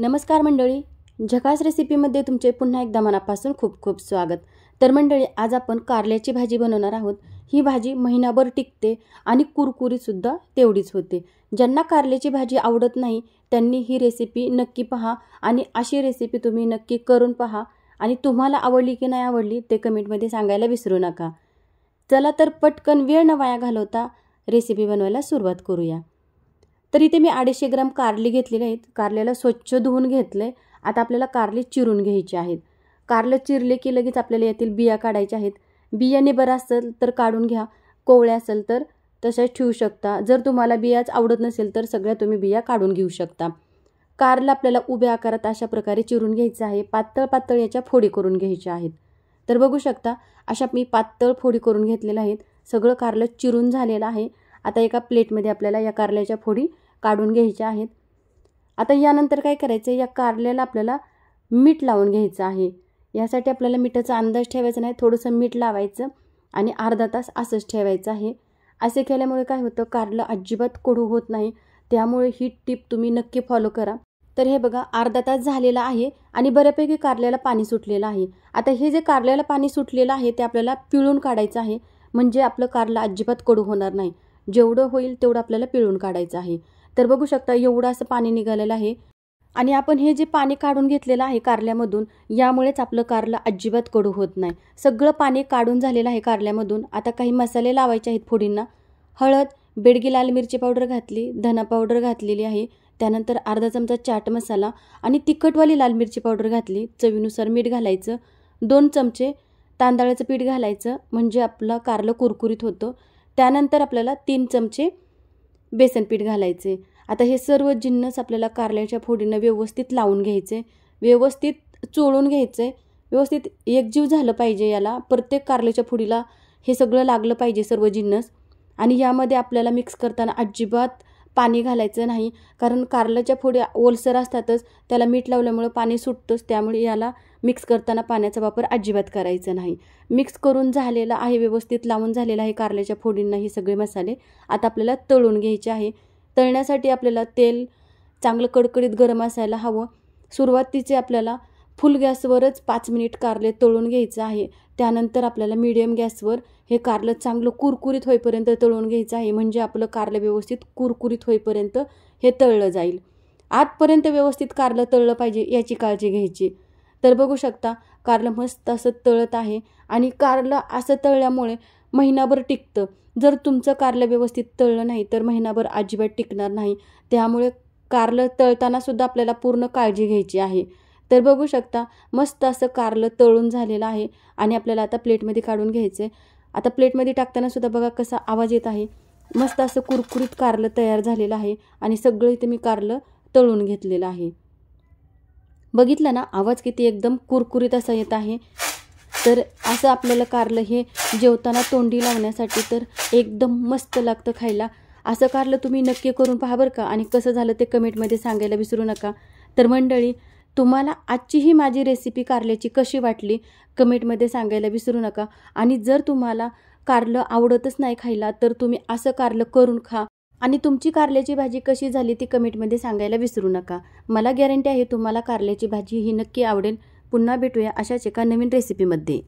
नमस्कार मंडळी, झकास रेसिपीमध्ये तुमचे पुन्हा एकदा मनापासून खूप खूप स्वागत। तर मंडळी, आज आपण कारल्याची भाजी बनवणार आहोत। ही भाजी महिनाभर टिकते आणि कुरकुरीत सुद्धा तेवढीच होते। ज्यांना कारल्याची भाजी आवडत नाही त्यांनी ही रेसिपी नक्की पहा आणि अशी रेसिपी तुम्ही नक्की करून पहा आणि तुम्हाला आवडली की नाही आवडली ते कमेंटमध्ये सांगायला विसरू नका। चला तर पटकन वेळ न वाया घालवता रेसिपी बनवायला सुरुवात करूया। तर इथे मी 250 ग्राम कारली घेतलेली आहेत। कारल्याला स्वच्छ धुवून घेतले। आता आपल्याला कारले चिरून घ्यायचे आहेत। कारले चिरले की लगेच आपल्याला यातील बिया काढायच्या आहेत। बियाने बरं असेल तर काढून घ्या, कोवळे असेल तर तसेच ठेवू शकता। जर तुम्हाला बियाच आवडत नसेल तर सगळ्या तुम्ही बिया काढून घेऊ शकता। कारला आपल्याला उभ्या आकारात अशा प्रकारे चिरून घ्यायचं आहे। पातळ पातळ याच्या फोडी करून घ्यायच्या आहेत। तर बघू शकता अशा मी पातळ फोडी करून घेतलेल्या आहेत। सगळं कारलं चिरून झालेलं आहे। आता एका प्लेटमध्ये आपल्याला या कारल्याच्या फोडी काढून घ्यायच्या आहेत। आता यानंतर काय करायचं, या कारल्याला आपल्याला मीठ लावून घ्यायचं आहे। यासाठी आपल्याला मिठाचा अंदाज ठेवायचा नाही, थोडंसं मीठ लावायचं आणि अर्धा तास असंच ठेवायचं आहे। असे केल्यामुळे काय होतं, कारलं अजिबात कडू होत नाही। त्यामुळे ही टिप तुम्ही नक्की फॉलो करा। तर हे बघा अर्धा तास झालेला आहे आणि बऱ्यापैकी कारल्याला पाणी सुटलेलं आहे। आता हे जे कारल्याला पाणी सुटलेलं आहे ते आपल्याला पिळून काढायचं आहे, म्हणजे आपलं कारलं अजिबात कडू होणार नाही। जेवढं होईल तेवढं आपल्याला पिळून काढायचं आहे। तर बघू शकता एवढं असं पाणी निघालेलं आहे आणि आपण हे जे पाणी काढून घेतलेलं आहे कारल्यामधून, यामुळेच आपलं कारलं अजिबात कडू होत नाही। सगळं पाणी काढून झालेलं आहे कारल्यामधून। आता काही मसाले लावायचे आहेत फोडींना। हळद, बेडगी लाल मिरची पावडर घातली, धना पावडर घातलेली आहे, त्यानंतर अर्धा चमचा चाट मसाला आणि तिखटवाली लाल मिरची पावडर घातली। चवीनुसार मीठ घालायचं, 2 चमचे तांदळाचं पीठ घालायचं, म्हणजे आपलं कारलं कुरकुरीत होतं। त्यानंतर आपल्याला 3 चमचे बेसन पीठ घालायचे। आता हे सर्व जिन्नस आपल्याला कारल्याच्या फोडींना व्यवस्थित लावून घ्यायचे, व्यवस्थित चोळून घ्यायचे, व्यवस्थित एकजीव झालं पाहिजे। याला प्रत्येक कारल्याच्या फोडीला हे सगळं लागलं पाहिजे सर्व जिन्नस। आणि यामध्ये आपल्याला मिक्स करताना अजिबात पाणी घालायचं नाही, कारण कारल्याच्या फोड्या ओलसर असतातच, त्याला मीठ लावल्यामुळे पाणी सुटतंच। त्यामुळे याला मिक्स करताना पाण्याचा वापर अजिबात करायचा नाही। मिक्स करून झालेला आहे, व्यवस्थित लावून झालेला आहे कारल्याच्या फोडींना हे सगळे मसाले। आता आपल्याला तळून घ्यायचे आहे। तळण्यासाठी आपल्याला तेल चांगलं कडकडीत गरम असायला हवं। सुरुवातीचे आपल्याला फुल गॅसवरच 5 मिनिट कारले तळून घ्यायचं आहे। त्यानंतर आपल्याला मीडियम गॅसवर हे कारलं चांगलं कुरकुरीत होईपर्यंत तळून घ्यायचं आहे, म्हणजे आपलं कारलं व्यवस्थित कुरकुरीत होईपर्यंत हे तळलं जाईल। आतपर्यंत व्यवस्थित कारलं तळलं पाहिजे याची काळजी घ्यायची। तर बघू शकता कारलं मस्त असं तळत आहे आणि कारलं असं तळल्यामुळे महिनाभर टिकतं। जर तुमचं कारलं व्यवस्थित तळलं नाही तर महिनाभर अजिबात टिकणार नाही। त्यामुळे कारलं तळताना सुद्धा आपल्याला पूर्ण काळजी घ्यायची आहे। तर बघू शकता मस्त असं कारलं तळून झालेलं आहे आणि आपल्याला आता प्लेटमध्ये काढून घ्यायचं आहे। आता प्लेटमध्ये टाकताना सुद्धा बघा कसा आवाज येत आहे। मस्त असं कुरकुरीत कारलं तयार झालेलं आहे आणि सगळं इथे मी कारलं तळून घेतलेलं आहे। बघितलं ना, आवाज किती एकदम कुरकुरीत असा येत आहे। तर असं आपल्याला कारलं हे जेवताना तोंडी लावण्यासाठी तर एकदम मस्त लागतं खायला। असं कारलं तुम्ही नक्की करून पहा बरं का, आणि कसं झालं ते कमेंटमध्ये सांगायला विसरू नका। तर मंडळी, तुम्हाला आजची ही माझी रेसिपी कारल्याची कशी वाटली कमेंटमध्ये सांगायला विसरू नका। आणि जर तुम्हाला कारलं आवडतच नाही खायला तर तुम्ही असं कारलं करून खा आणि तुमची कारल्याची भाजी कशी झाली ती कमेंटमध्ये सांगायला विसरू नका। मला गॅरंटी आहे तुम्हाला कारल्याची भाजी ही नक्की आवडेल। पुन्हा भेटूया अशाच एका नवीन रेसिपीमध्ये।